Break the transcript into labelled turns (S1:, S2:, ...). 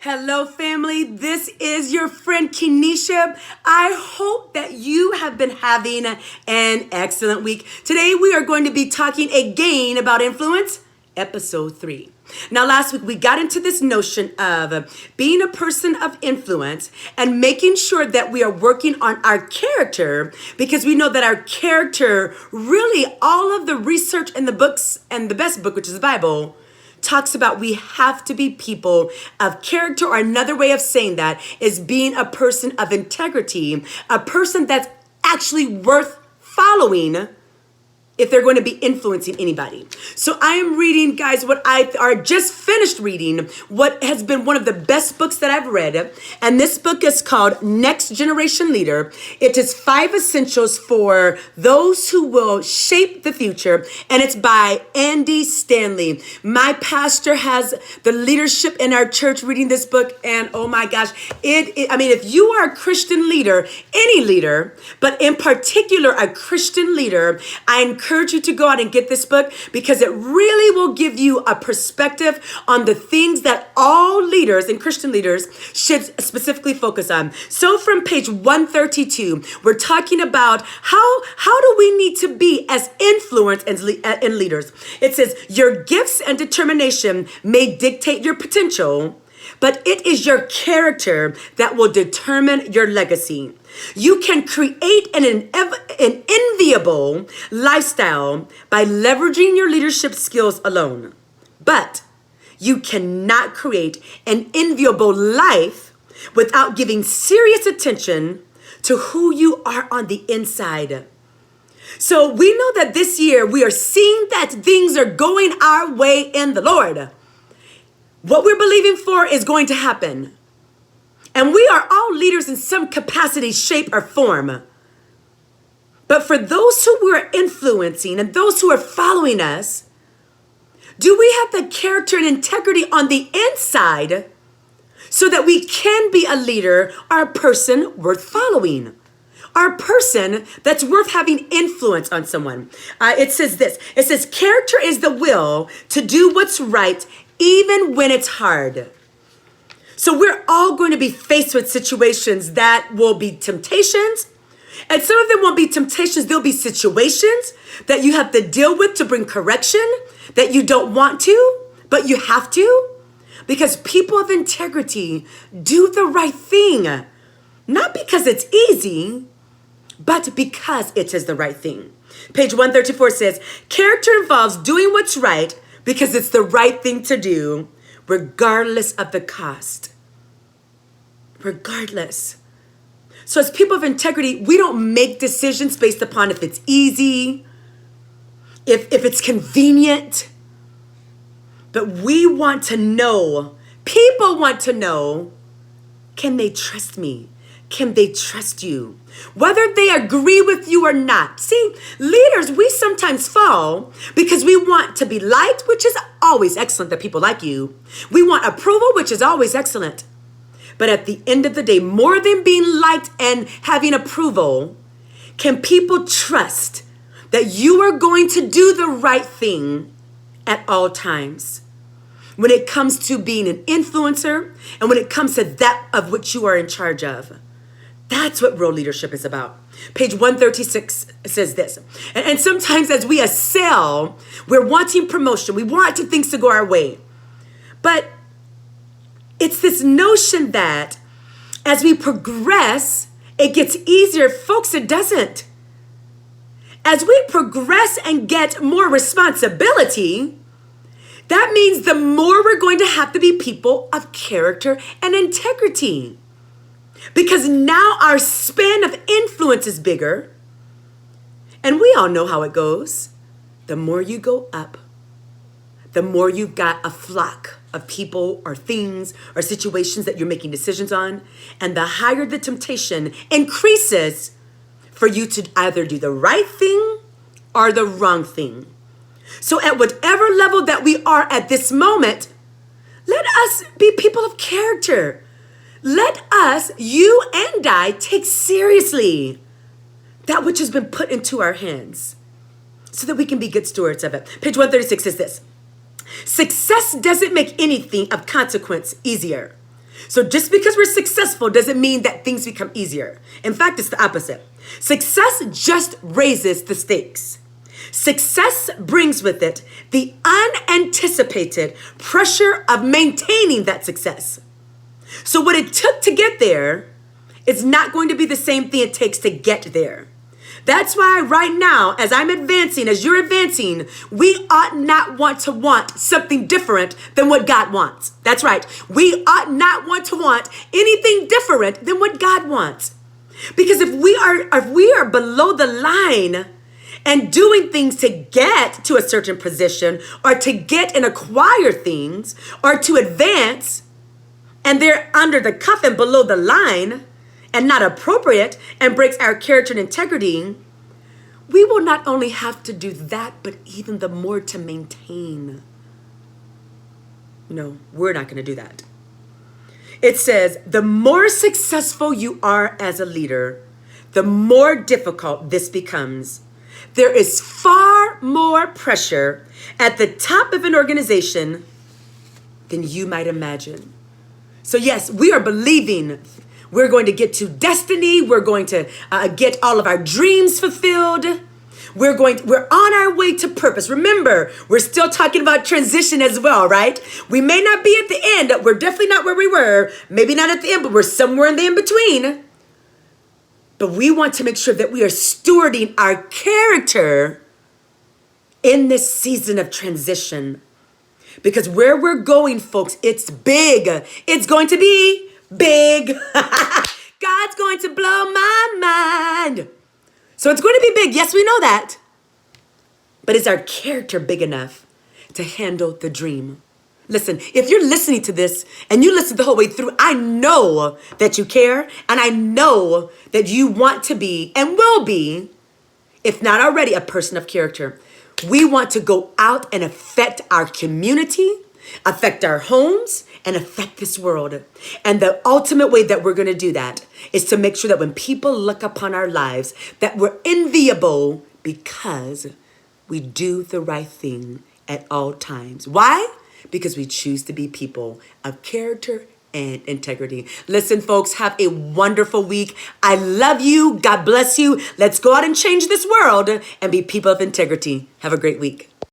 S1: Hello, family. This is your friend Kenesha. I hope that you have been having an excellent week. Today, we are going to be talking again about influence, episode 3. Now, last week, we got into this notion of being a person of influence and making sure that we are working on our character, because we know that our character, really, all of the research in the books, and the best book, which is the Bible, talks about we have to be people of character, or another way of saying that is being a person of integrity, a person that's actually worth following if they're going to be influencing anybody. So I am reading, guys, what I are just finished reading, what has been one of the best books that I've read. And this book is called Next Generation Leader. It is 5 essentials for those who will shape the future. And it's by Andy Stanley. My pastor has the leadership in our church reading this book. And oh my gosh, if you are a Christian leader, any leader, but in particular a Christian leader, I encourage you to go out and get this book, because it really will give you a perspective on the things that all leaders and Christian leaders should specifically focus on. So from page 132, we're talking about how do we need to be as influence and leaders. It says, your gifts and determination may dictate your potential, but it is your character that will determine your legacy. You can create an enviable lifestyle by leveraging your leadership skills alone, but you cannot create an enviable life without giving serious attention to who you are on the inside. So we know that this year we are seeing that things are going our way in the Lord. What we're believing for is going to happen. And we are all leaders in some capacity, shape, or form. But for those who we're influencing and those who are following us, do we have the character and integrity on the inside so that we can be a leader or a person worth following? Or a person that's worth having influence on someone? It says this. It says, character is the will to do what's right even when it's hard. So we're all going to be faced with situations that will be temptations. And some of them won't be temptations. There'll be situations that you have to deal with to bring correction that you don't want to, but you have to. Because people of integrity do the right thing. Not because it's easy, but because it is the right thing. Page 134 says, character involves doing what's right because it's the right thing to do, regardless of the cost. Regardless. So as people of integrity, we don't make decisions based upon if it's easy, if it's convenient, but we want to know, people want to know, can they trust me? Can they trust you? Whether they agree with you or not. See, leaders, we sometimes fall because we want to be liked, which is always excellent that people like you. We want approval, which is always excellent. But at the end of the day, more than being liked and having approval, can people trust that you are going to do the right thing at all times? When it comes to being an influencer and when it comes to that of which you are in charge of. That's what real leadership is about. Page 136 says this. And sometimes as we excel, we're wanting promotion. We want things to go our way. But it's this notion that as we progress, it gets easier. Folks, it doesn't. As we progress and get more responsibility, that means the more we're going to have to be people of character and integrity. Because now our span of influence is bigger. And we all know how it goes. The more you go up, the more you've got a flock of people or things or situations that you're making decisions on. And the higher the temptation increases for you to either do the right thing or the wrong thing. So at whatever level that we are at this moment, let us be people of character. Let us, you and I, take seriously that which has been put into our hands so that we can be good stewards of it. Page 136 says this. Success doesn't make anything of consequence easier, So just because we're successful doesn't mean that things become easier. In fact, it's the opposite. Success just raises the stakes. Success brings with it the unanticipated pressure of maintaining that success. So what it took to get there is not going to be the same thing it takes to get there. That's why right now, as I'm advancing, as you're advancing, we ought not want to want something different than what God wants. That's right. We ought not want to want anything different than what God wants. Because if we are below the line and doing things to get to a certain position or to get and acquire things or to advance, and they're under the cuff and below the line and not appropriate and breaks our character and integrity, we will not only have to do that, but even the more to maintain. No, we're not going to do that. It says, the more successful you are as a leader, the more difficult this becomes. There is far more pressure at the top of an organization than you might imagine. So yes, we are believing we're going to get to destiny. We're going to get all of our dreams fulfilled. We're on our way to purpose. Remember, we're still talking about transition as well, right? We may not be at the end. We're definitely not where we were. Maybe not at the end, but we're somewhere in the in-between. But we want to make sure that we are stewarding our character in this season of transition. Because where we're going, folks, it's big. It's going to be big. God's going to blow my mind. So it's going to be big. Yes, we know that. But is our character big enough to handle the dream? Listen, if you're listening to this and you listen the whole way through, I know that you care and I know that you want to be and will be, if not already, a person of character. We want to go out and affect our community, affect our homes, and affect this world. And the ultimate way that we're going to do that is to make sure that when people look upon our lives, that we're enviable because we do the right thing at all times. Why? Because we choose to be people of character and integrity. Listen, folks, have a wonderful week. I love you. God bless you. Let's go out and change this world and be people of integrity. Have a great week.